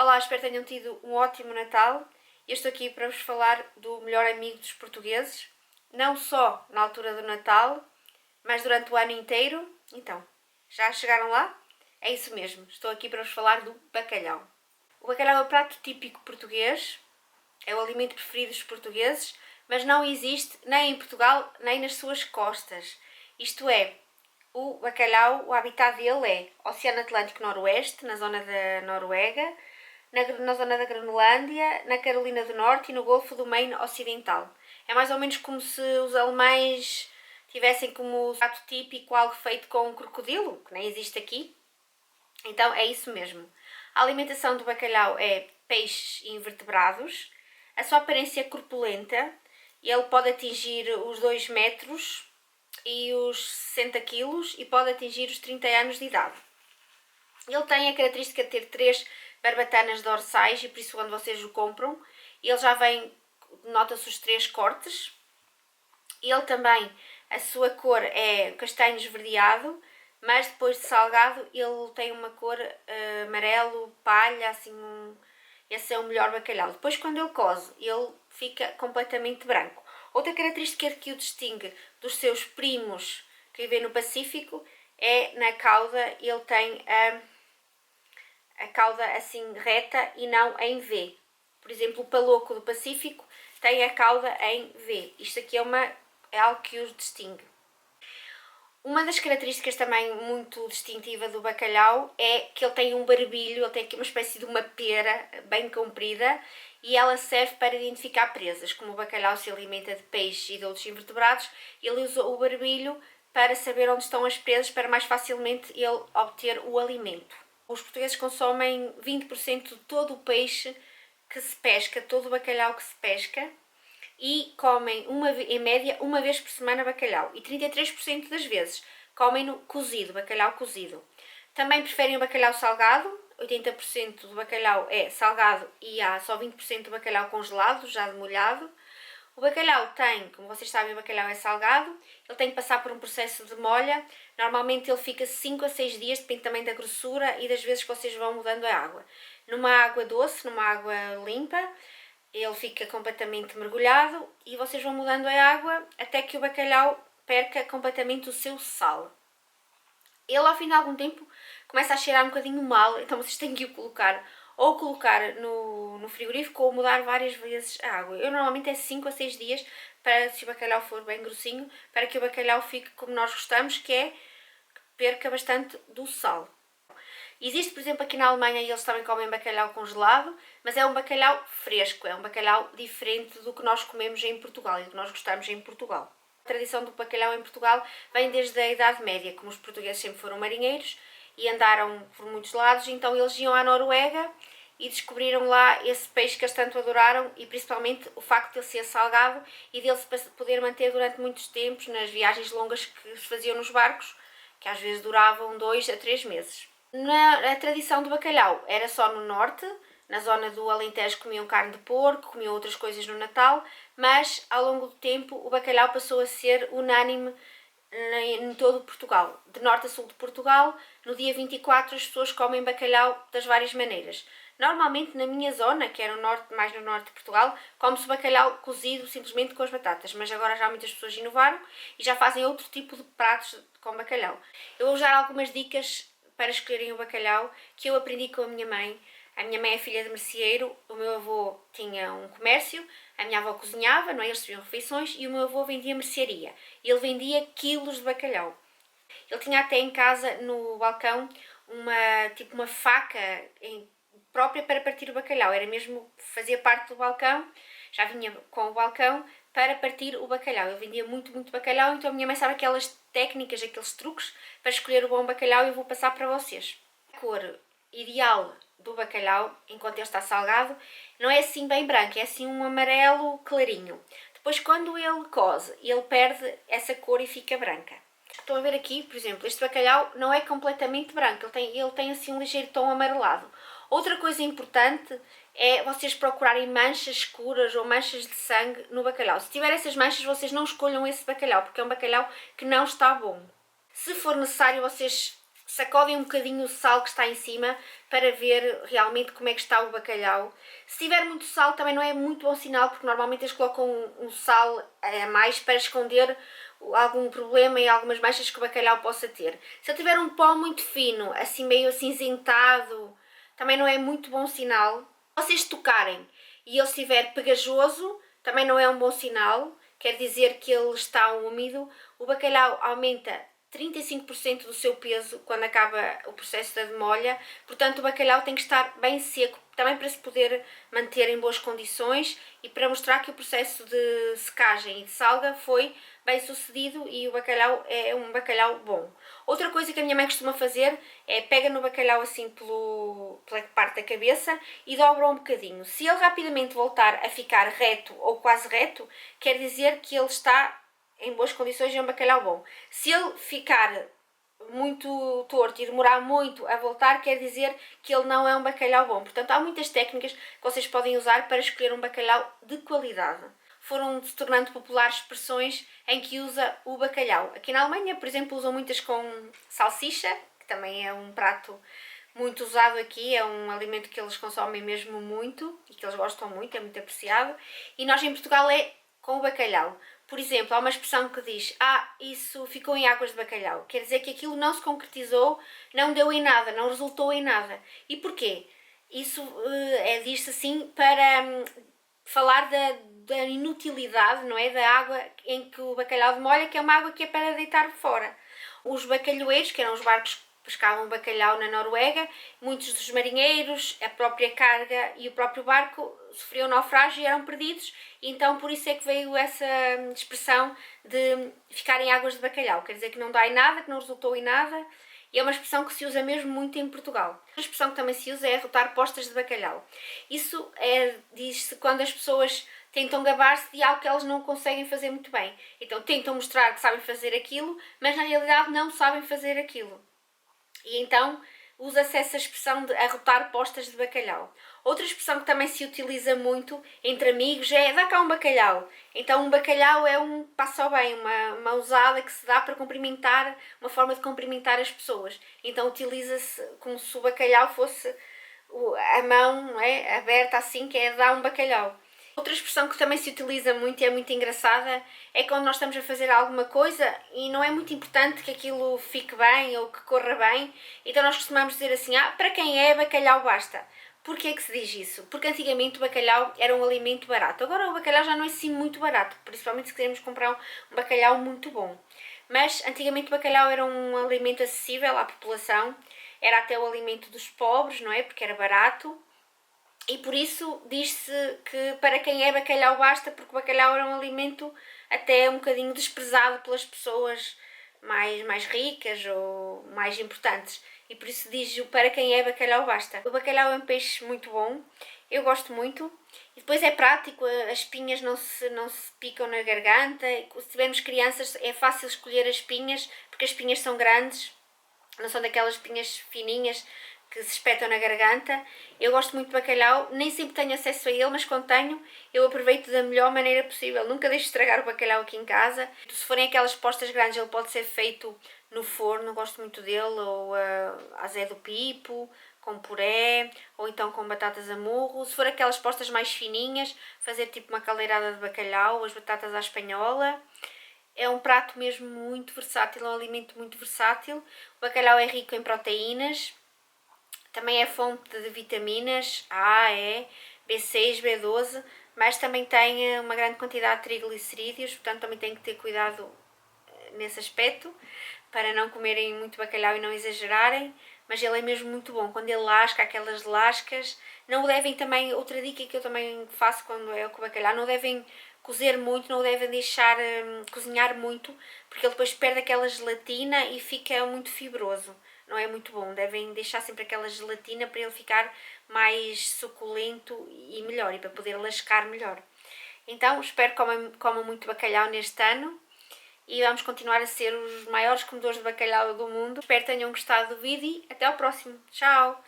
Olá, espero que tenham tido um ótimo Natal. Eu estou aqui para vos falar do melhor amigo dos portugueses, não só na altura do Natal, mas durante o ano inteiro. Então, já chegaram lá? É isso mesmo, estou aqui para vos falar do bacalhau. O bacalhau é o prato típico português, é o alimento preferido dos portugueses, mas não existe nem em Portugal nem nas suas costas. Isto é, o bacalhau, o habitat dele é Oceano Atlântico Noroeste, na zona da Noruega, na zona da Groenlândia, na Carolina do Norte e no Golfo do Maine Ocidental. É mais ou menos como se os alemães tivessem como prato típico algo feito com um crocodilo, que nem existe aqui. Então é isso mesmo. A alimentação do bacalhau é peixes e invertebrados. A sua aparência é corpulenta. Ele pode atingir os 2 metros e os 60 quilos e pode atingir os 30 anos de idade. Ele tem a característica de ter 3 barbatanas dorsais e por isso quando vocês o compram, ele já vem, nota-se os 3 cortes. Ele também, a sua cor é castanho esverdeado, mas depois de salgado ele tem uma cor amarelo, palha, assim esse é o melhor bacalhau. Depois quando ele coze, ele fica completamente branco. Outra característica que o distingue dos seus primos que vivem no Pacífico é na cauda, ele tem a cauda assim reta e não em V. Por exemplo, o paloco do Pacífico tem a cauda em V. Isto aqui é algo que os distingue. Uma das características também muito distintiva do bacalhau é que ele tem um barbilho, ele tem aqui uma espécie de uma pera bem comprida e ela serve para identificar presas. Como o bacalhau se alimenta de peixe e de outros invertebrados, ele usa o barbilho para saber onde estão as presas para mais facilmente ele obter o alimento. Os portugueses consomem 20% de todo o peixe que se pesca, todo o bacalhau que se pesca, e comem em média uma vez por semana bacalhau e 33% das vezes comem-no cozido, bacalhau cozido. Também preferem o bacalhau salgado, 80% do bacalhau é salgado e há só 20% do bacalhau congelado, já demolhado. O bacalhau tem, como vocês sabem, o bacalhau é salgado, ele tem que passar por um processo de molha, normalmente ele fica 5 a 6 dias, depende também da grossura e das vezes que vocês vão mudando a água. Numa água doce, numa água limpa, ele fica completamente mergulhado e vocês vão mudando a água até que o bacalhau perca completamente o seu sal. Ele ao fim de algum tempo começa a cheirar um bocadinho mal, então vocês têm que o colocar no frigorífico ou mudar várias vezes a água. Eu normalmente é 5 a 6 dias, para, se o bacalhau for bem grossinho, para que o bacalhau fique como nós gostamos, que é que perca bastante do sal. Existe, por exemplo, aqui na Alemanha, eles também comem bacalhau congelado, mas é um bacalhau fresco, é um bacalhau diferente do que nós comemos em Portugal e do que nós gostamos em Portugal. A tradição do bacalhau em Portugal vem desde a Idade Média, como os portugueses sempre foram marinheiros e andaram por muitos lados, então eles iam à Noruega e descobriram lá esse peixe que eles tanto adoraram e principalmente o facto de ele ser salgado e de ele se poder manter durante muitos tempos nas viagens longas que se faziam nos barcos, que às vezes duravam 2 a 3 meses. A tradição do bacalhau era só no norte, na zona do Alentejo comiam carne de porco, comiam outras coisas no Natal, mas ao longo do tempo o bacalhau passou a ser unânime em todo Portugal. De norte a sul de Portugal, no dia 24 as pessoas comem bacalhau das várias maneiras. Normalmente na minha zona, que é no norte, mais no norte de Portugal, come-se bacalhau cozido simplesmente com as batatas, mas agora já muitas pessoas inovaram e já fazem outro tipo de pratos com bacalhau. Eu vou dar algumas dicas para escolherem o bacalhau que eu aprendi com a minha mãe. A minha mãe é filha de merceeiro, o meu avô tinha um comércio, a minha avó cozinhava, não é? Eles serviam refeições e o meu avô vendia mercearia. Ele vendia quilos de bacalhau. Ele tinha até em casa, no balcão, uma faca própria para partir o bacalhau. Era mesmo, fazia parte do balcão, já vinha com o balcão para partir o bacalhau. Ele vendia muito, muito bacalhau, então a minha mãe sabe aquelas técnicas, aqueles truques para escolher o bom bacalhau e eu vou passar para vocês. A cor ideal do bacalhau, enquanto ele está salgado, não é assim bem branco, é assim um amarelo clarinho. Depois quando ele coze, ele perde essa cor e fica branca. Estão a ver aqui, por exemplo, este bacalhau não é completamente branco, ele tem assim um ligeiro tom amarelado. Outra coisa importante é vocês procurarem manchas escuras ou manchas de sangue no bacalhau. Se tiver essas manchas, vocês não escolham esse bacalhau, porque é um bacalhau que não está bom. Se for necessário, vocês sacodem um bocadinho o sal que está em cima para ver realmente como é que está o bacalhau. Se tiver muito sal também não é muito bom sinal, porque normalmente eles colocam um sal a mais para esconder algum problema e algumas manchas que o bacalhau possa ter. Se ele tiver um pó muito fino, assim meio acinzentado, também não é muito bom sinal. Se vocês tocarem e ele estiver pegajoso, também não é um bom sinal, quer dizer que ele está úmido. O bacalhau aumenta 35% do seu peso quando acaba o processo da demolha, portanto o bacalhau tem que estar bem seco, também para se poder manter em boas condições e para mostrar que o processo de secagem e de salga foi bem sucedido e o bacalhau é um bacalhau bom. Outra coisa que a minha mãe costuma fazer é pega no bacalhau assim pela parte da cabeça e dobra um bocadinho. Se ele rapidamente voltar a ficar reto ou quase reto, quer dizer que ele está em boas condições e é um bacalhau bom. Se ele ficar muito torto e demorar muito a voltar, quer dizer que ele não é um bacalhau bom. Portanto, há muitas técnicas que vocês podem usar para escolher um bacalhau de qualidade. Foram se tornando populares expressões em que usa o bacalhau. Aqui na Alemanha, por exemplo, usam muitas com salsicha, que também é um prato muito usado aqui, é um alimento que eles consomem mesmo muito e que eles gostam muito, é muito apreciado. E nós em Portugal é com o bacalhau. Por exemplo, há uma expressão que diz: isso ficou em águas de bacalhau. Quer dizer que aquilo não se concretizou, não deu em nada, não resultou em nada. E porquê? Isso diz-se assim para falar da inutilidade, não é? Da água em que o bacalhau demolha, que é uma água que é para deitar fora. Os bacalhoeiros, que eram os barcos que pescavam bacalhau na Noruega, muitos dos marinheiros, a própria carga e o próprio barco sofriam naufrágio e eram perdidos, e então por isso é que veio essa expressão de ficar em águas de bacalhau, quer dizer que não dá em nada, que não resultou em nada, e é uma expressão que se usa mesmo muito em Portugal. Outra expressão que também se usa é rotar postas de bacalhau. Isso diz-se quando as pessoas tentam gabar-se de algo que elas não conseguem fazer muito bem. Então tentam mostrar que sabem fazer aquilo, mas na realidade não sabem fazer aquilo. E então usa-se essa expressão de arrotar postas de bacalhau. Outra expressão que também se utiliza muito entre amigos é dá cá um bacalhau. Então um bacalhau é um passo ao bem, uma usada que se dá para cumprimentar, uma forma de cumprimentar as pessoas. Então utiliza-se como se o bacalhau fosse a mão, não é, aberta assim, que é dar um bacalhau. Outra expressão que também se utiliza muito e é muito engraçada é quando nós estamos a fazer alguma coisa e não é muito importante que aquilo fique bem ou que corra bem, então nós costumamos dizer assim: para quem é bacalhau basta. Porquê é que se diz isso? Porque antigamente o bacalhau era um alimento barato. Agora o bacalhau já não é assim muito barato, principalmente se queremos comprar um bacalhau muito bom. Mas antigamente o bacalhau era um alimento acessível à população, era até o alimento dos pobres, não é? Porque era barato. E por isso diz-se que para quem é bacalhau basta, porque o bacalhau era um alimento até um bocadinho desprezado pelas pessoas mais ricas ou mais importantes. E por isso diz o para quem é bacalhau basta. O bacalhau é um peixe muito bom, eu gosto muito. E depois é prático, as espinhas não se picam na garganta. E se tivermos crianças é fácil escolher as espinhas, porque as espinhas são grandes, não são daquelas espinhas fininhas que se espetam na garganta. Eu gosto muito de bacalhau, nem sempre tenho acesso a ele, mas quando tenho, eu aproveito da melhor maneira possível. Nunca deixo estragar o bacalhau aqui em casa. Se forem aquelas postas grandes, ele pode ser feito no forno, gosto muito dele, ou a Zé do Pipo, com puré, ou então com batatas a murro. Se for aquelas postas mais fininhas, fazer tipo uma caldeirada de bacalhau, as batatas à espanhola. É um prato mesmo muito versátil, é um alimento muito versátil. O bacalhau é rico em proteínas, também é fonte de vitaminas A, E, B6, B12, mas também tem uma grande quantidade de triglicerídeos, portanto também tem que ter cuidado nesse aspecto, para não comerem muito bacalhau e não exagerarem, mas ele é mesmo muito bom. Quando ele lasca, aquelas lascas, não o devem também, outra dica que eu também faço quando é com o bacalhau, não devem cozer muito, não o devem deixar cozinhar muito, porque ele depois perde aquela gelatina e fica muito fibroso. Não é muito bom, devem deixar sempre aquela gelatina para ele ficar mais suculento e melhor, e para poder lascar melhor. Então espero que comam muito bacalhau neste ano e vamos continuar a ser os maiores comedores de bacalhau do mundo. Espero que tenham gostado do vídeo e até ao próximo. Tchau!